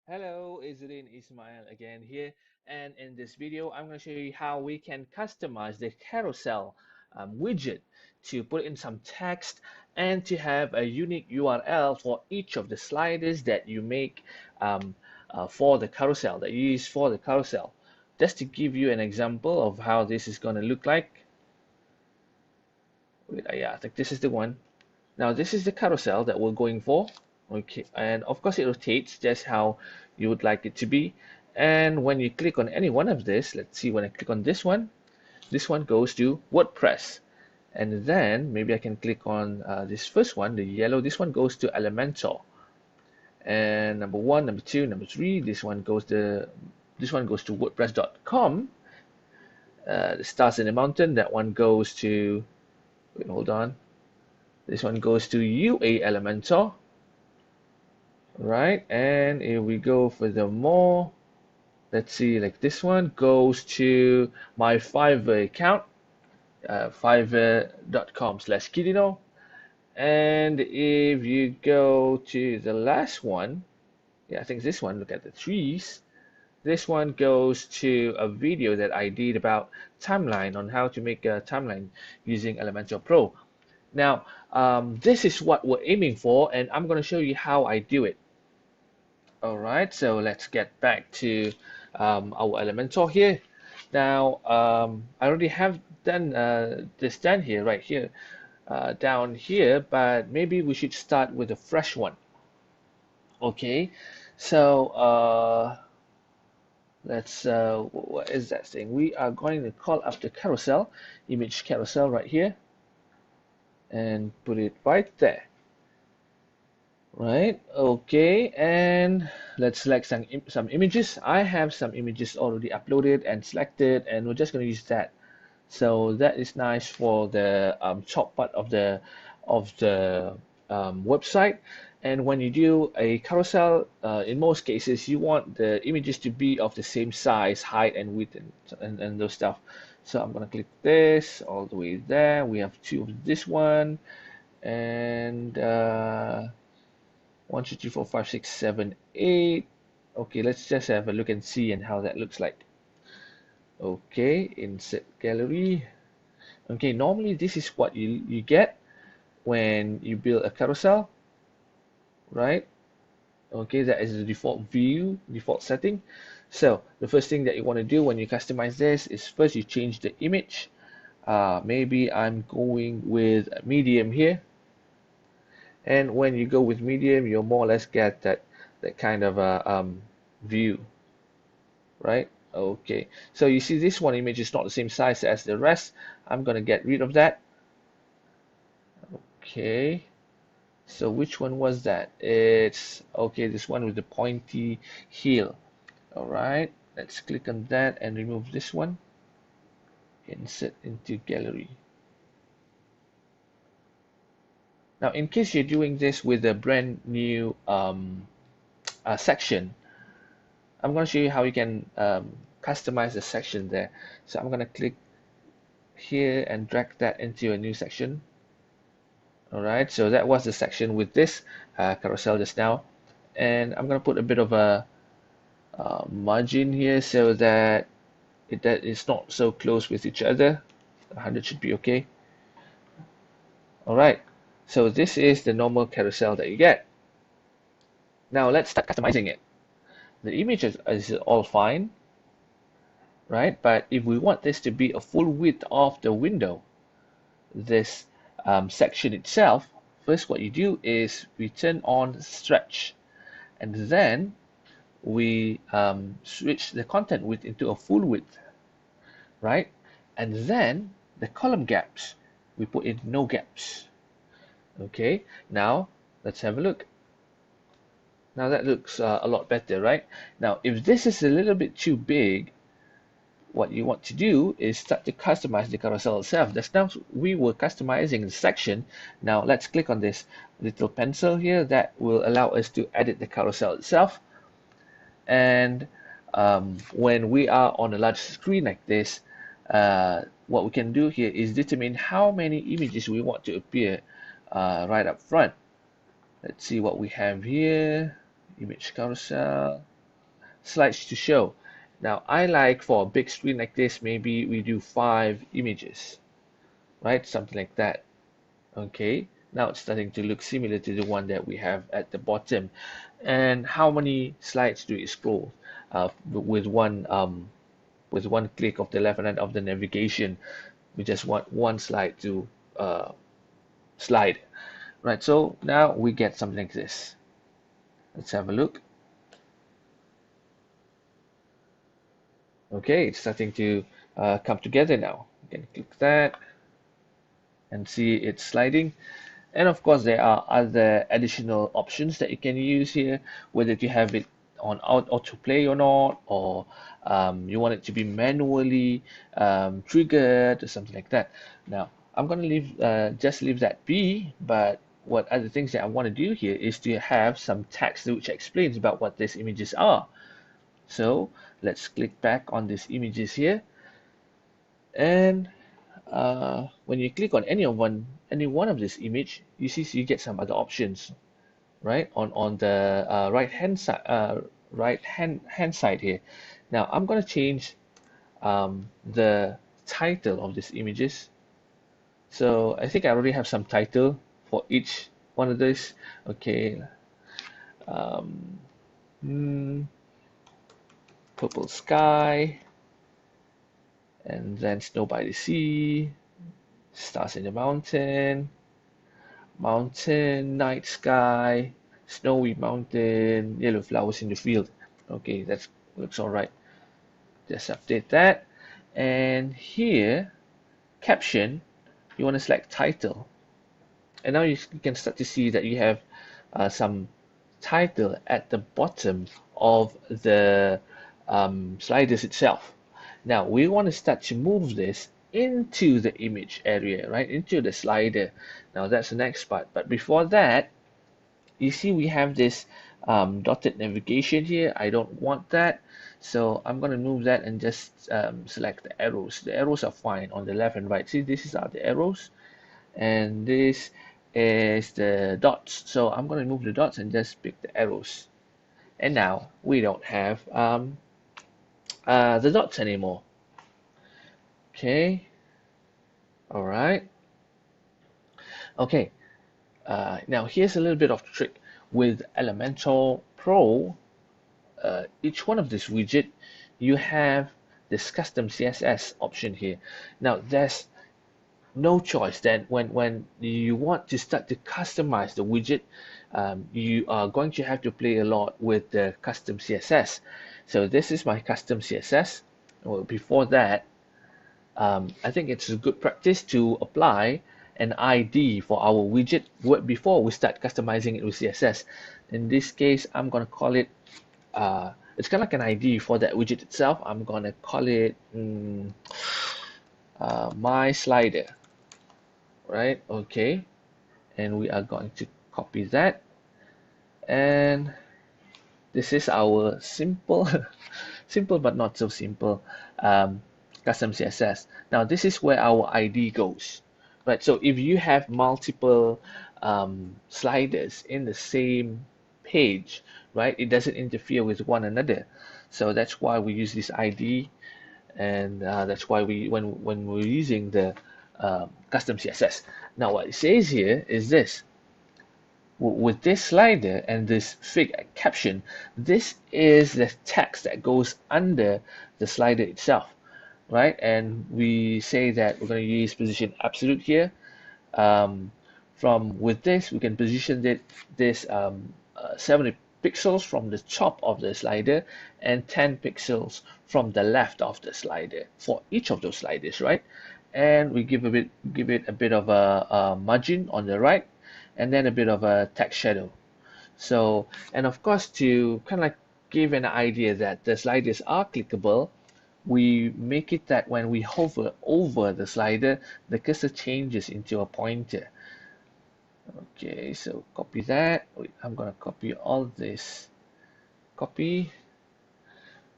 Hello, Izzuddin Ismail again here, and in this video I'm going to show you how we can customize the carousel widget to put in some text and to have a unique URL for each of the sliders that you make for the carousel, that you use for the carousel. Just to give you an example of how this is going to look like. Wait, yeah, I think this is the one. Now this is the carousel that we're going for. Okay, and of course it rotates just how you would like it to be. And when you click on any one of this, let's see, when I click on this one goes to WordPress. And then maybe I can click on this first one, the yellow. This one goes to Elementor. And number one, number two, number three, this one goes to WordPress.com. The stars in the mountain, that one goes to, wait, hold on. This one goes to UA Elementor. Right, and if we go for the more, let's see, like this one goes to my Fiverr account, fiverr.com/Kirino. And if you go to the last one, yeah, I think this one, look at the trees. This one goes to a video that I did about timeline, on how to make a timeline using Elementor Pro. Now, this is what we're aiming for, and I'm going to show you how I do it. All right, so let's get back to our Elementor here. Now, I already have done this done here, right here, down here, but maybe we should start with a fresh one. Okay, so what is that thing? We are going to call up the carousel, image carousel right here, and put it right there. Right, okay, and let's select some images. I have some images already uploaded and selected, and we're just going to use that. So that is nice for the top part of the website. And when you do a carousel, in most cases, you want the images to be of the same size, height, and width, and those stuff. So I'm going to click this all the way there. We have two of this one, and 1, 2, 3, 4, 5, 6, 7, 8. Okay, let's just have a look and see and how that looks like. Okay, insert gallery. Okay, normally this is what you get when you build a carousel, right? Okay, that is the default view, default setting. So the first thing that you want to do when you customize this is first you change the image. Maybe I'm going with medium here. And when you go with medium, you'll more or less get that kind of a view, right? Okay, so you see this one image is not the same size as the rest. I'm gonna get rid of that. Okay, so which one was that? It's okay, this one with the pointy heel. All right, let's click on that and remove this one. Insert into gallery. Now, in case you're doing this with a brand new section, I'm going to show you how you can customize the section there. So I'm going to click here and drag that into a new section. All right, so that was the section with this carousel just now. And I'm going to put a bit of a margin here so that that is not so close with each other. 100 should be okay. All right, so this is the normal carousel that you get. Now let's start customizing it. The image is all fine, right? But if we want this to be a full width of the window, this section itself, first what you do is we turn on stretch, and then we switch the content width into a full width, right? And then the column gaps, we put in no gaps. Okay, now let's have a look. Now that looks a lot better, right? Now, if this is a little bit too big, what you want to do is start to customize the carousel itself. Just now we were customizing the section. Now let's click on this little pencil here that will allow us to edit the carousel itself. And when we are on a large screen like this, what we can do here is determine how many images we want to appear right up front. Let's see what we have here. Image carousel. slides to show. Now, I like for a big screen like this, maybe we do 5 images, right? Something like that. Okay, now it's starting to look similar to the one that we have at the bottom. And how many slides do you scroll with one click of the left hand of the navigation? We just want one slide to slide, right? So now we get something like this. Let's have a look. Okay, it's starting to come together now. You can click that and see it's sliding. And of course, there are other additional options that you can use here, whether you have it on autoplay or not, or you want it to be manually triggered or something like that. Now, I'm going to just leave that be, but what other things that I want to do here is to have some text which explains about what these images are. So let's click back on these images here, and when you click on any one of this image, you get some other options, right? On the right hand side here. Now I'm going to change the title of these images. So I think I already have some title for each one of these. Okay, um, purple sky, and then snow by the sea, stars in the mountain, night sky, snowy mountain, yellow flowers in the field. Okay, that looks all right. Just update that. And here, caption, you want to select title. And now you can start to see that you have some title at the bottom of the sliders itself. Now we want to start to move this into the image area, right? Into the slider. Now that's the next part. But before that, you see we have this dotted navigation here. I don't want that. So I'm going to move that and just select the arrows. The arrows are fine on the left and right. See, these are the arrows. And this is the dots. So I'm going to move the dots and just pick the arrows. And now we don't have the dots anymore. Okay. All right. Okay. Now here's a little bit of trick with Elementor Pro. Each one of this widget, you have this custom CSS option here. Now there's no choice. Then when you want to start to customize the widget, you are going to have to play a lot with the custom CSS. So this is my custom CSS. Well, before that, I think it's a good practice to apply an ID for our widget before we start customizing it with CSS. In this case, I'm going to call it, it's kind of like an ID for that widget itself. I'm going to call it my slider, right? Okay. And we are going to copy that. And this is our simple, simple but not so simple custom CSS. Now this is where our ID goes, right? So if you have multiple sliders in the same page, right, it doesn't interfere with one another. So that's why we use this ID, and that's why when we're using the custom CSS. Now what it says here is this. With this slider and this fig caption, this is the text that goes under the slider itself, right? And we say that we're going to use position absolute here. With this, we can position this 70 pixels from the top of the slider and 10 pixels from the left of the slider for each of those sliders, right? And we give it a bit of a margin on the right, and then a bit of a text shadow. So, and of course, to kind of like give an idea that the sliders are clickable, we make it that when we hover over the slider, the cursor changes into a pointer. Okay, so copy that. I'm going to copy all this. Copy.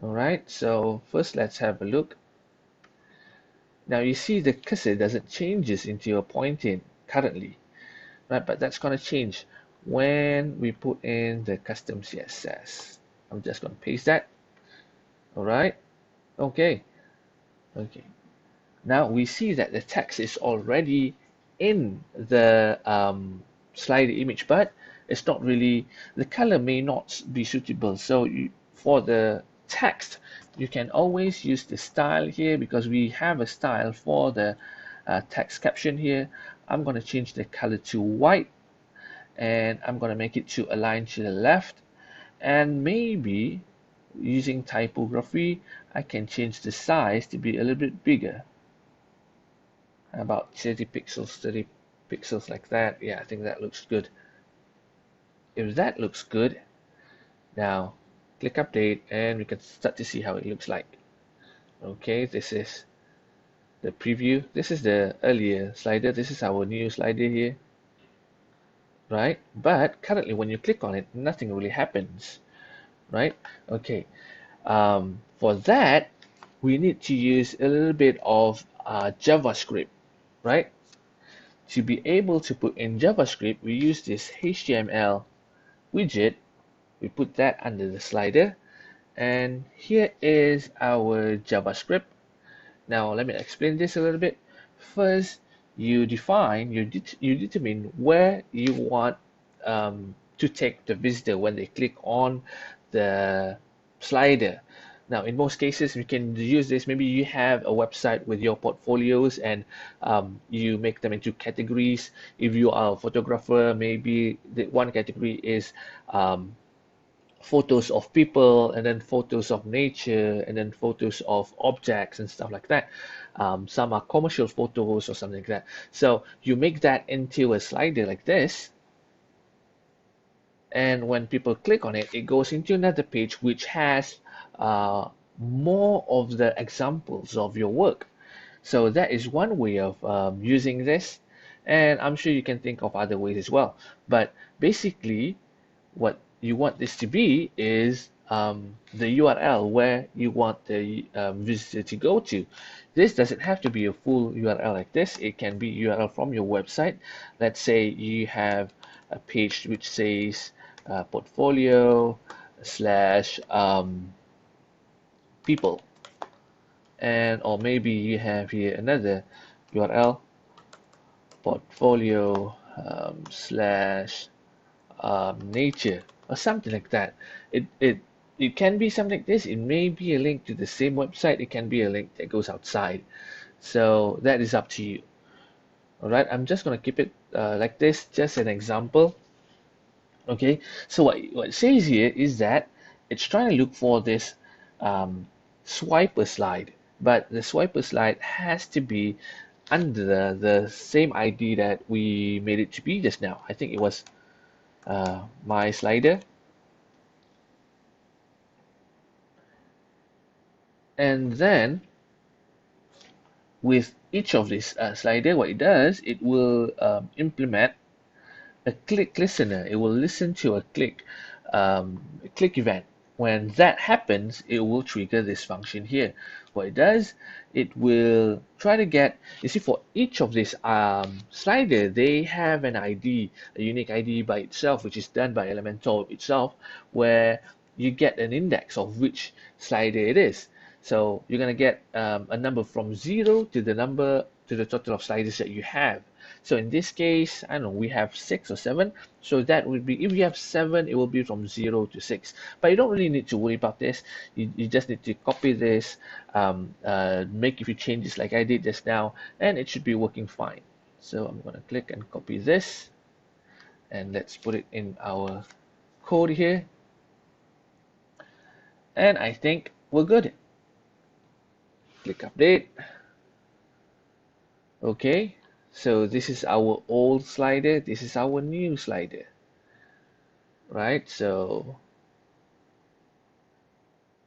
All right, so first let's have a look. Now you see the cursor doesn't changes into a pointing currently, right? But that's going to change when we put in the custom CSS. I'm just going to paste that. All right. Okay. Okay. Now we see that the text is already in the slider image, but it's not really, the color may not be suitable. So for the text, you can always use the style here because we have a style for the text caption here. I'm going to change the color to white and I'm going to make it to align to the left, and maybe using typography I can change the size to be a little bit bigger, about 30 pixels like that. Yeah, I think that looks good. If that looks good, now click update and we can start to see how it looks like. Okay, this is the preview. This is the earlier slider. This is our new slider here, right? But currently when you click on it, nothing really happens, right? Okay, for that we need to use a little bit of JavaScript, right? To be able to put in JavaScript, we use this HTML widget. We put that under the slider, and here is our JavaScript. Now let me explain this a little bit. First, you determine where you want to take the visitor when they click on the slider. Now, in most cases, we can use this. Maybe you have a website with your portfolios and you make them into categories. If you are a photographer, maybe the one category is photos of people, and then photos of nature, and then photos of objects and stuff like that. Some are commercial photos or something like that. So you make that into a slider like this, and when people click on it, it goes into another page which has more of the examples of your work. So that is one way of using this, and I'm sure you can think of other ways as well. But basically, what you want this to be is the URL where you want the visitor to go to. This doesn't have to be a full URL like this. It can be URL from your website. Let's say you have a page which says portfolio slash people, and or maybe you have here another URL, portfolio slash nature or something like that. It can be something like this. It may be a link to the same website. It can be a link that goes outside. So that is up to you. All right, I'm just going to keep it like this, just an example. Okay, so what it says here is that it's trying to look for this swiper slide, but the swiper slide has to be under the same ID that we made it to be just now. I think it was my slider, and then with each of these slider, what it does, it will implement a click listener. It will listen to a click event. When that happens, it will trigger this function here. What it does, it will try to get, you see, for each of these slider, they have an ID, a unique ID by itself, which is done by Elementor itself, where you get an index of which slider it is. So you're going to get a number from 0 to the number to the total of sliders that you have. So in this case, I don't know, we have 6 or 7. So that would be, if you have 7, it will be from 0 to 6. But you don't really need to worry about this. You just need to copy this, make a few changes like I did just now, and it should be working fine. So I'm going to click and copy this, and let's put it in our code here. And I think we're good. Click update. Okay, so this is our old slider, this is our new slider, right? So,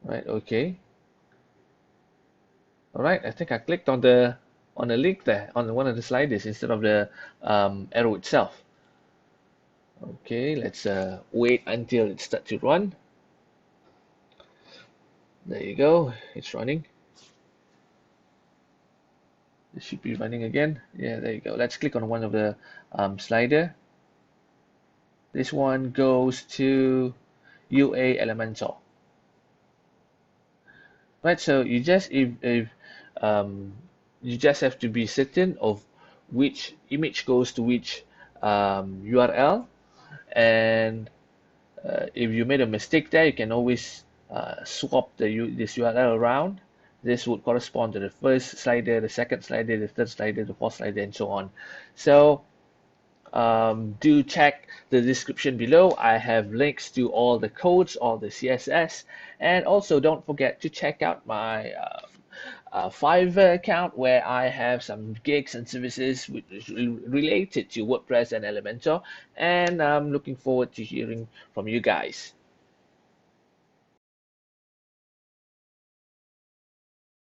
right, okay. All right, I think I clicked on the link there, on one of the sliders instead of the arrow itself. Okay, let's wait until it starts to run. There you go, it's running. It should be running again. Yeah, there you go. Let's click on one of the slider. This one goes to UA Elementor. right? So you just if you just have to be certain of which image goes to which URL, and if you made a mistake there, you can always swap this URL around. This would correspond to the first slider, the second slider, the third slider, the fourth slider, and so on. So do check the description below. I have links to all the codes, all the CSS, and also don't forget to check out my Fiverr account where I have some gigs and services related to WordPress and Elementor, and I'm looking forward to hearing from you guys.